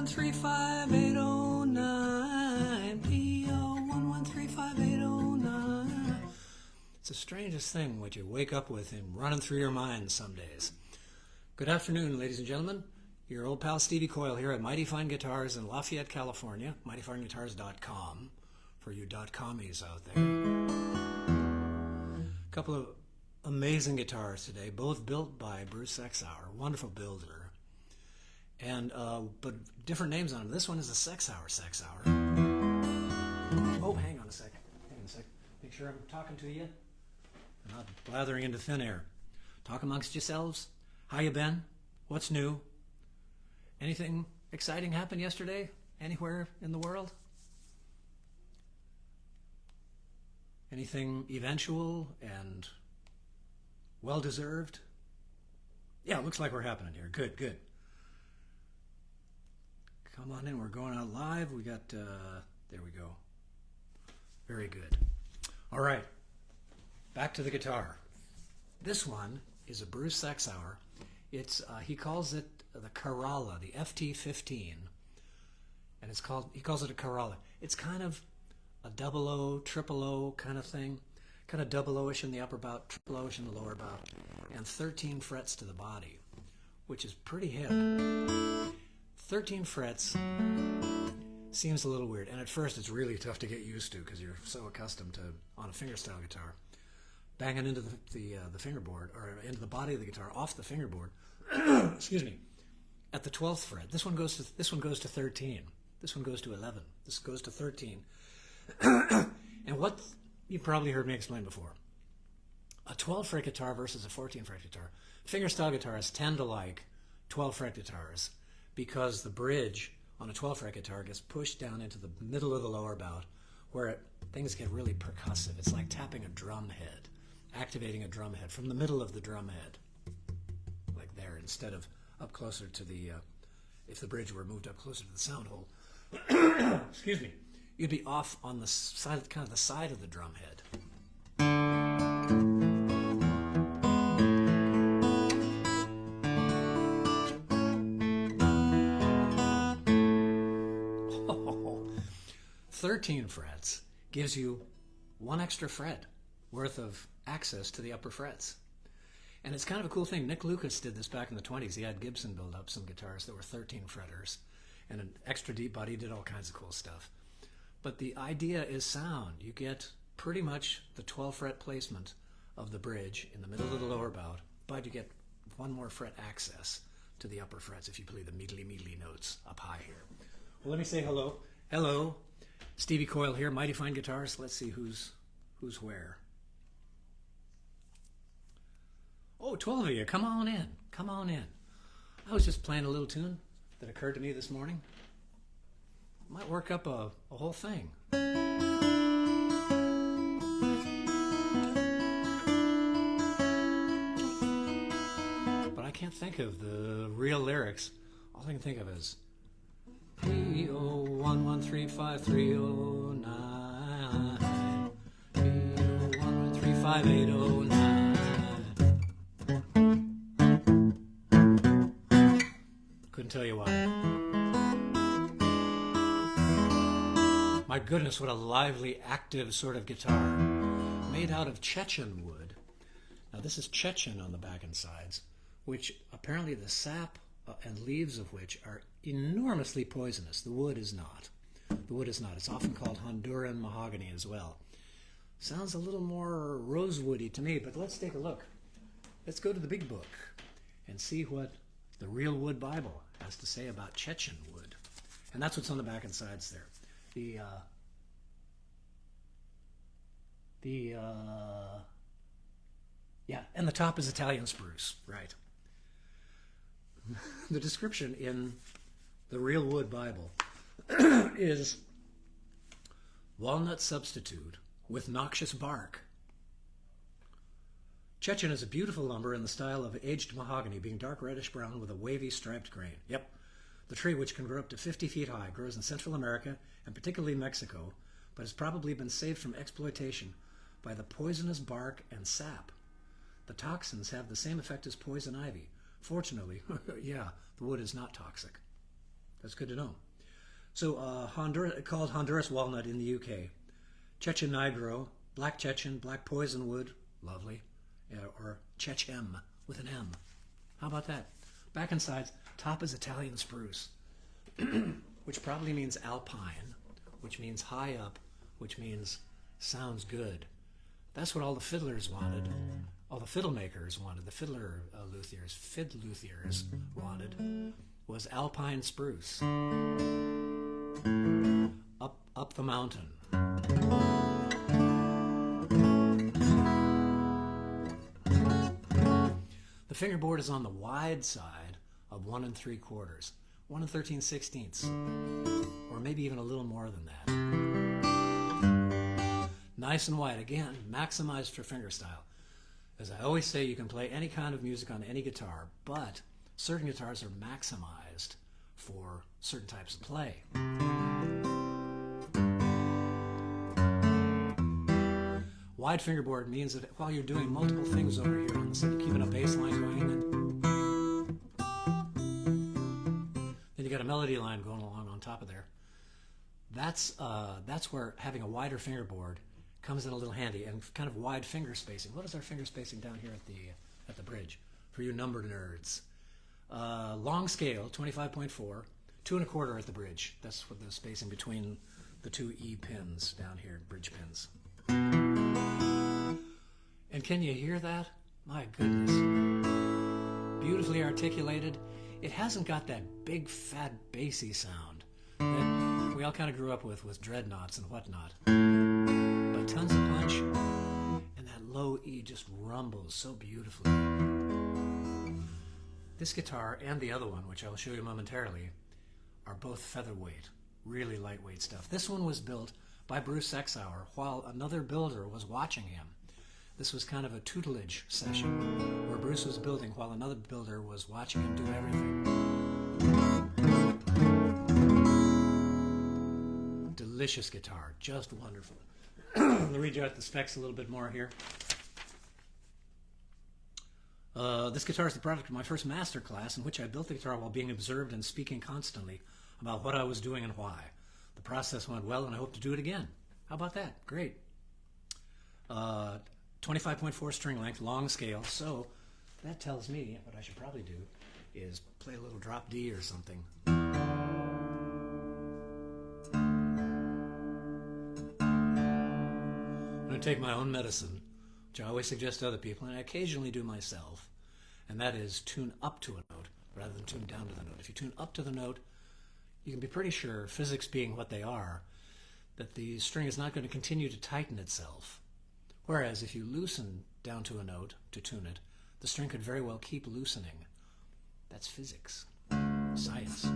1135809. PO1135809. It's the strangest thing what you wake up with him running through your mind some days. Good afternoon, ladies and gentlemen. Your old pal Stevie Coyle here at Mighty Fine Guitars in Lafayette, California. MightyFineGuitars.com for you .commies out there. A couple of amazing guitars today, both built by Bruce Sexauer, wonderful builder. And but different names on them. This one is a Sexauer. Oh, hang on a second. Make sure I'm talking to you. I'm not blathering into thin air. Talk amongst yourselves. How you been? What's new? Anything exciting happened yesterday? Anywhere in the world? Anything eventual and well-deserved? Yeah, it looks like we're happening here. Good, good. Come on in. We're going out live. We got, there we go. Very good. All right. Back to the guitar. This one is a Bruce Sexauer. It's, he calls it the Corolla, the FT15. And it's called, he calls it a Corolla. It's kind of a double O, triple O kind of thing. Kind of double O-ish in the upper bout, triple O-ish in the lower bout. And 13 frets to the body, which is pretty hip. 13 frets seems a little weird. And at first it's really tough to get used to because you're so accustomed to, on a fingerstyle guitar, banging into the fingerboard, or into the body of the guitar, off the fingerboard, excuse me, at the 12th fret. This one goes to 13. This one goes to 11. This goes to 13. And what you probably heard me explain before, a 12 fret guitar versus a 14 fret guitar. Fingerstyle guitarists tend to like 12 fret guitars because the bridge on a 12 fret guitar gets pushed down into the middle of the lower bout where things get really percussive. It's like tapping a drum head, activating a drum head from the middle of the drum head, like there, instead of up closer to the, if the bridge were moved up closer to the sound hole, excuse me, you'd be off on the side, kind of the side of the drum head. Oh, 13 frets gives you one extra fret worth of access to the upper frets. And it's kind of a cool thing. Nick Lucas did this back in the 20s. He had Gibson build up some guitars that were 13 fretters and an extra deep body. He did all kinds of cool stuff. But the idea is sound. You get pretty much the 12 fret placement of the bridge in the middle of the lower bout, but you get one more fret access to the upper frets if you play the meedly notes up high here. Well, let me say hello. Hello. Stevie Coyle here, Mighty Fine Guitars. Let's see who's where. Oh, 12 of you. Come on in. Come on in. I was just playing a little tune that occurred to me this morning. Might work up a whole thing. But I can't think of the real lyrics. All I can think of is P01135309, P01135809. Couldn't tell you why. My goodness, what a lively, active sort of guitar. Made out of Chechen wood. Now this is Chechen on the back and sides, which apparently the sap and leaves of which are enormously poisonous. The wood is not. The wood is not. It's often called Honduran mahogany as well. Sounds a little more rosewoody to me, but let's take a look. Let's go to the big book and see what the Real Wood Bible has to say about Chechen wood. And that's what's on the back and sides there. Yeah, and the top is Italian spruce, right. The description in the Real Wood Bible is walnut substitute with noxious bark. Chechen is a beautiful lumber in the style of aged mahogany, being dark reddish brown with a wavy striped grain. Yep. The tree, which can grow up to 50 feet high, grows in Central America and particularly Mexico, but has probably been saved from exploitation by the poisonous bark and sap. The toxins have the same effect as poison ivy. Fortunately, yeah, the wood is not toxic. That's good to know. So Honduras, called Honduras walnut in the UK. Chechen Negro, black Chechen, black poisonwood, lovely, or Chechem with an M. How about that? Back and sides, top is Italian spruce, which probably means alpine, which means high up, which means sounds good. That's what all the fiddlers wanted. All the fiddle makers wanted, the fiddluthiers wanted, was alpine spruce. Up the mountain. The fingerboard is on the wide side of 1 3/4, 1 13/16, or maybe even a little more than that. Nice and wide, again, maximized for fingerstyle. As I always say, you can play any kind of music on any guitar, but certain guitars are maximized for certain types of play. Wide fingerboard means that while you're doing multiple things over here, instead of keeping a bass line going, then you got a melody line going along on top of there. That's where having a wider fingerboard comes in a little handy, and kind of wide finger spacing. What is our finger spacing down here at the bridge for you number nerds? Long scale, 25.4, 2 1/4 at the bridge. That's what the spacing between the two E pins down here, bridge pins. And can you hear that? My goodness. Beautifully articulated. It hasn't got that big, fat, bassy sound that we all kind of grew up with dreadnoughts and whatnot. But tons of punch, and that low E just rumbles so beautifully. This guitar and the other one, which I'll show you momentarily, are both featherweight, really lightweight stuff. This one was built by Bruce Sexauer while another builder was watching him. This was kind of a tutelage session where Bruce was building while another builder was watching him do everything. Delicious guitar, just wonderful. Let me read you out the specs a little bit more here. This guitar is the product of my first master class, in which I built the guitar while being observed and speaking constantly about what I was doing and why. The process went well, and I hope to do it again. How about that? Great. 25.4 string length, long scale. So that tells me what I should probably do is play a little drop D or something. I'm going to take my own medicine, which I always suggest to other people, and I occasionally do myself, and that is tune up to a note rather than tune down to the note. If you tune up to the note, you can be pretty sure, physics being what they are, that the string is not going to continue to tighten itself. Whereas if you loosen down to a note to tune it, the string could very well keep loosening. That's physics, science.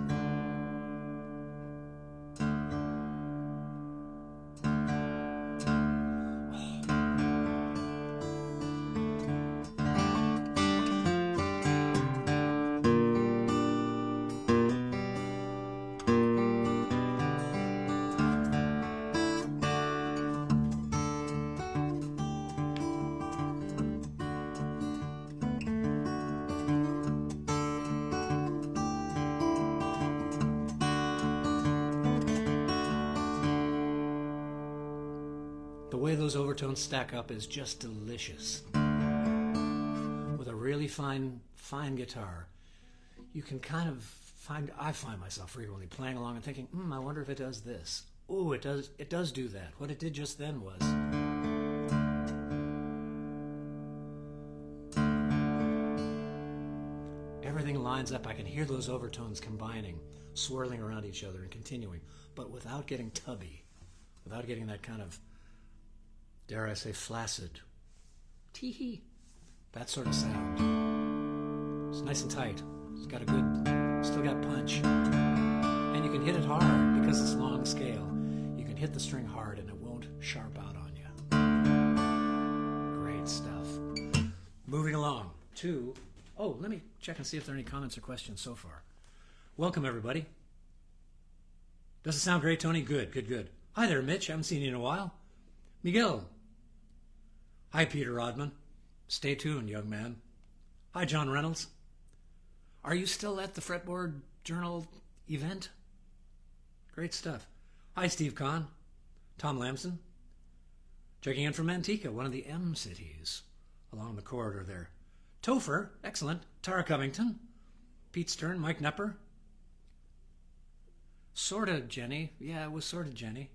The way those overtones stack up is just delicious. With a really fine guitar, you can kind of I find myself frequently playing along and thinking, I wonder if it does this. Oh, it does do that. What it did just then was. Everything lines up. I can hear those overtones combining, swirling around each other and continuing, but without getting tubby, without getting that kind of, dare I say, flaccid, tee-hee, that sort of sound. It's nice and tight. It's got a good, still got punch. And you can hit it hard because it's long scale. You can hit the string hard and it won't sharp out on you. Great stuff. Moving along to, let me check and see if there are any comments or questions so far. Welcome, everybody. Does it sound great, Tony? Good, good, good. Hi there, Mitch. I haven't seen you in a while. Miguel. Hi, Peter Rodman. Stay tuned, young man. Hi, John Reynolds. Are you still at the Fretboard Journal event? Great stuff. Hi, Steve Kahn. Tom Lamson. Checking in from Manteca, one of the M cities along the corridor there. Topher, excellent. Tara Covington. Pete Stern, Mike Nepper. Sorta Jenny. Yeah, it was sorta Jenny.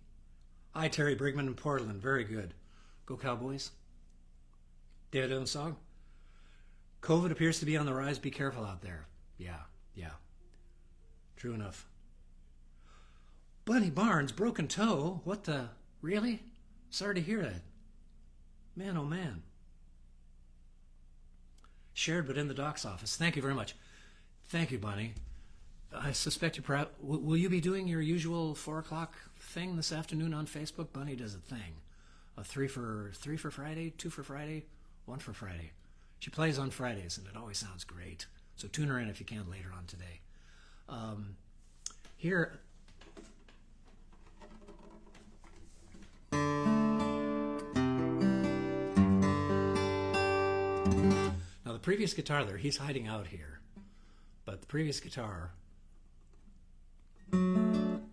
Hi, Terry Brigman in Portland. Very good. Go Cowboys. David Onsog. COVID appears to be on the rise. Be careful out there. Yeah. True enough. Bunny Barnes, broken toe. What the? Really? Sorry to hear that. Man, oh man. Shared but in the doc's office. Thank you very much. Thank you, Bunny. I suspect you perhaps... Will you be doing your usual 4 o'clock thing this afternoon on Facebook? Bunny does a thing. A 3 for Friday, 2 for Friday, 1 for Friday. She plays on Fridays, and it always sounds great. So tune her in if you can later on today. Here... Now the previous guitar there, he's hiding out here. But the previous guitar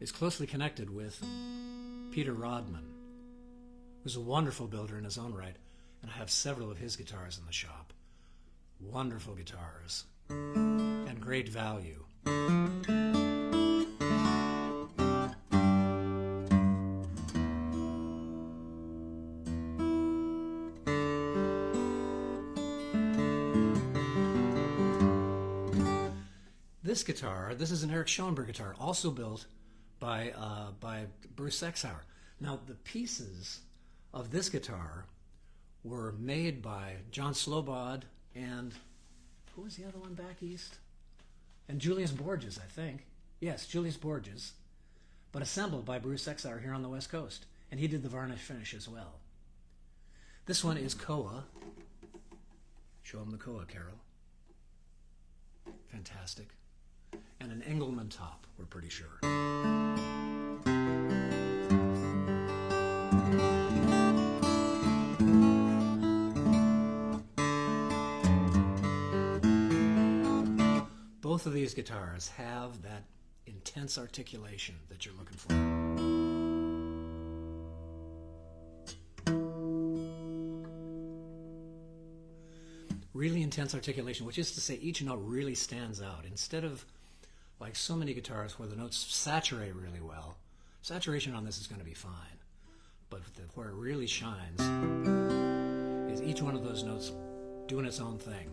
is closely connected with Peter Rodman, who's a wonderful builder in his own right, and I have several of his guitars in the shop. Wonderful guitars and great value. This guitar, this is an Eric Schoenberg guitar, also built by Bruce Sexauer. Now, the pieces of this guitar were made by John Slobod and, who was the other one back east? And Julius Borges, I think. Yes, Julius Borges, but assembled by Bruce Sexauer here on the West Coast. And he did the varnish finish as well. This one is Koa. Show him the Koa, Carol. Fantastic. And an Engelmann top, we're pretty sure. Both of these guitars have that intense articulation that you're looking for. Really intense articulation, which is to say each note really stands out. Instead of like so many guitars where the notes saturate really well, saturation on this is going to be fine. But where it really shines is each one of those notes doing its own thing.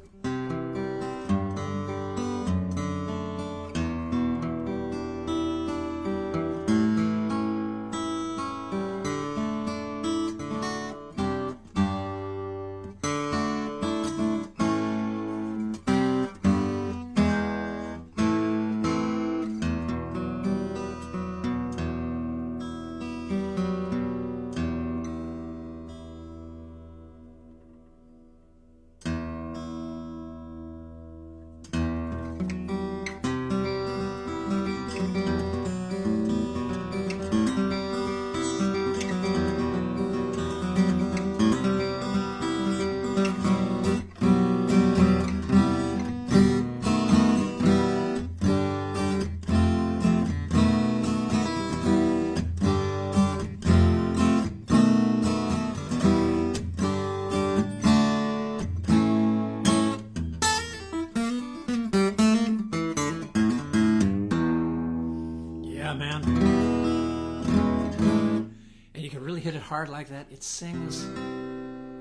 Hard like that, it sings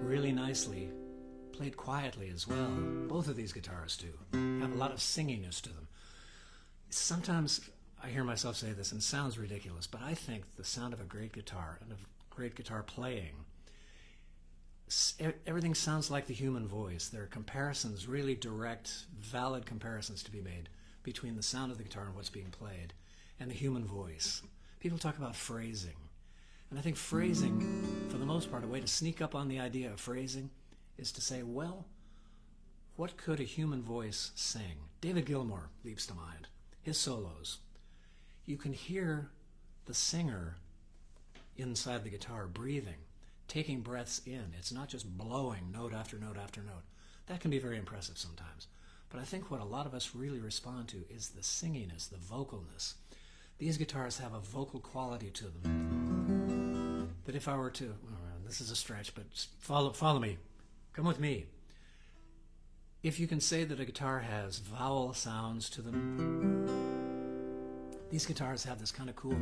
really nicely, played quietly as well. Both of these guitars do have a lot of singiness to them. Sometimes I hear myself say this and it sounds ridiculous, but I think the sound of a great guitar and of great guitar playing, everything sounds like the human voice. There are comparisons, really direct, valid comparisons to be made between the sound of the guitar and what's being played and the human voice. People talk about phrasing. And I think phrasing, for the most part, a way to sneak up on the idea of phrasing is to say, well, what could a human voice sing? David Gilmour leaps to mind. His solos. You can hear the singer inside the guitar breathing, taking breaths in. It's not just blowing note after note after note. That can be very impressive sometimes. But I think what a lot of us really respond to is the singiness, the vocalness. these guitars have a vocal quality to them that if I were to, this is a stretch, but follow me, come with me. If you can say that a guitar has vowel sounds to them, these guitars have this kind of cool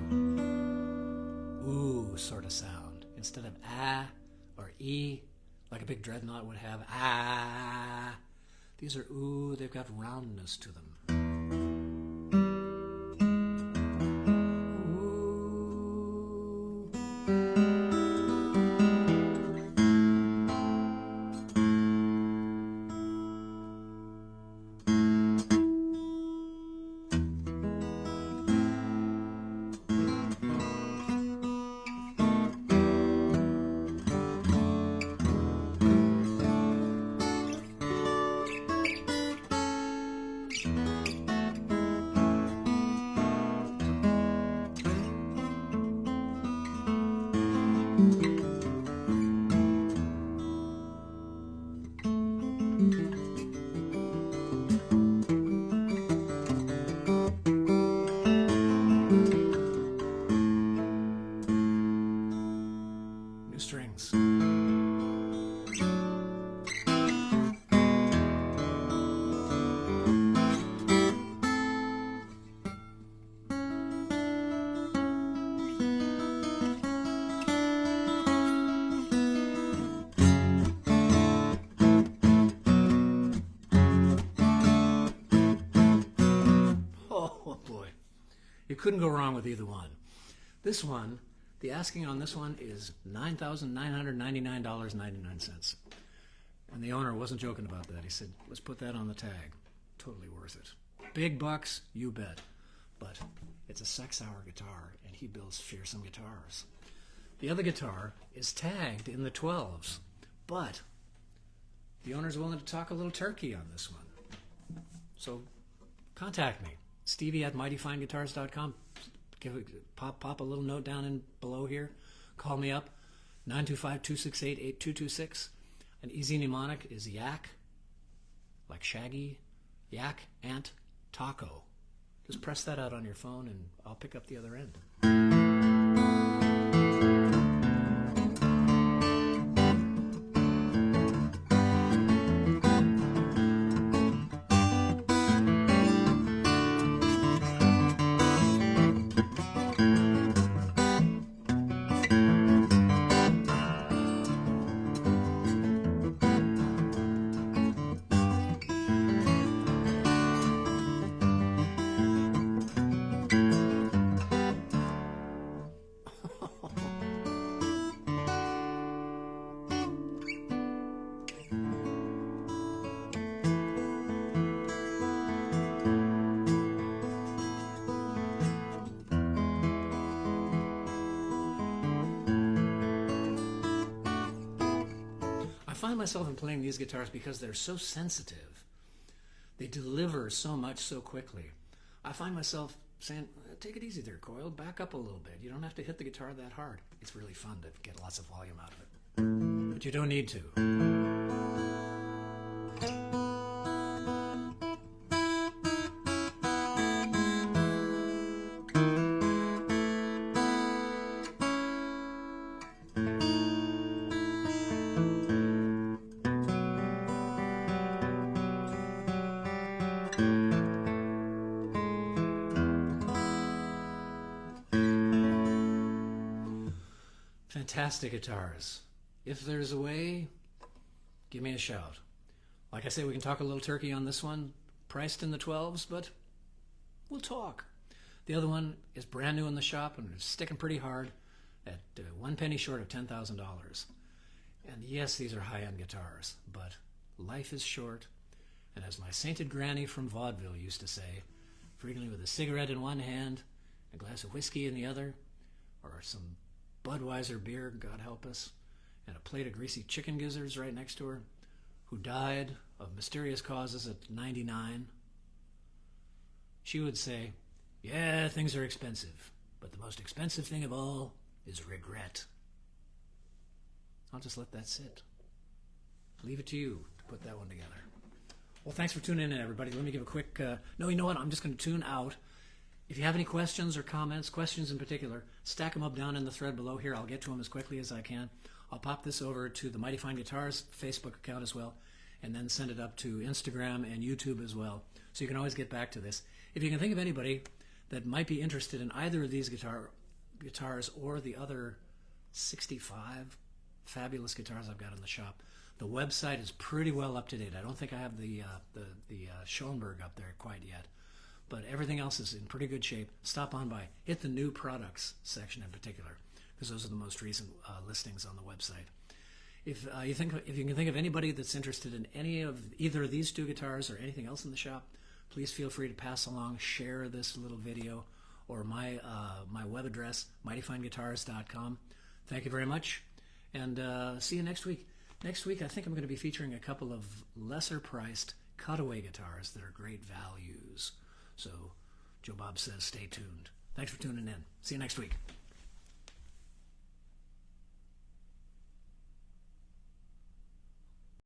ooh sort of sound. Instead of ah or e, like a big dreadnought would have ah, these are ooh, they've got roundness to them. Strings. Oh boy, you couldn't go wrong with either one. This one, the asking on this one is $9,999.99. And the owner wasn't joking about that. He said, let's put that on the tag. Totally worth it. Big bucks, you bet. But it's a Sexauer guitar, and he builds fearsome guitars. The other guitar is tagged in the 12s, but the owner's willing to talk a little turkey on this one. So contact me, Stevie@mightyfineguitars.com. Pop a little note down in below here. Call me up, 925-268-8226. An easy mnemonic is yak, like shaggy, yak, ant, taco. Just press that out on your phone and I'll pick up the other end. I find myself in playing these guitars because they're so sensitive. They deliver so much so quickly. I find myself saying, take it easy there, Coil. Back up a little bit. You don't have to hit the guitar that hard. It's really fun to get lots of volume out of it. But you don't need to. Fantastic guitars. If there's a way, give me a shout. Like I say, we can talk a little turkey on this one, priced in the 12s, but we'll talk. The other one is brand new in the shop and it's sticking pretty hard at 1 penny short of $10,000. And yes, these are high-end guitars, but life is short. And as my sainted granny from vaudeville used to say, frequently with a cigarette in one hand, a glass of whiskey in the other, or some Budweiser beer, God help us, and a plate of greasy chicken gizzards right next to her, who died of mysterious causes at 99, she would say, yeah, things are expensive, but the most expensive thing of all is regret. I'll just let that sit. Leave it to you to put that one together. Well, thanks for tuning in, everybody. Let me give a quick... no, you know what? I'm just going to tune out If you have any questions or comments, questions in particular, stack them up down in the thread below here. I'll get to them as quickly as I can. I'll pop this over to the Mighty Fine Guitars Facebook account as well, and then send it up to Instagram and YouTube as well. So you can always get back to this. If you can think of anybody that might be interested in either of these guitars or the other 65 fabulous guitars I've got in the shop, the website is pretty well up to date. I don't think I have the Schoenberg up there quite yet, but everything else is in pretty good shape. Stop on by. Hit the new products section in particular, because those are the most recent listings on the website. If you can think of anybody that's interested in either of these two guitars or anything else in the shop, please feel free to pass along, share this little video, or my web address, mightyfineguitars.com. Thank you very much, and see you next week. Next week, I think I'm going to be featuring a couple of lesser-priced cutaway guitars that are great values. So Joe Bob says stay tuned. Thanks for tuning in. See you next week.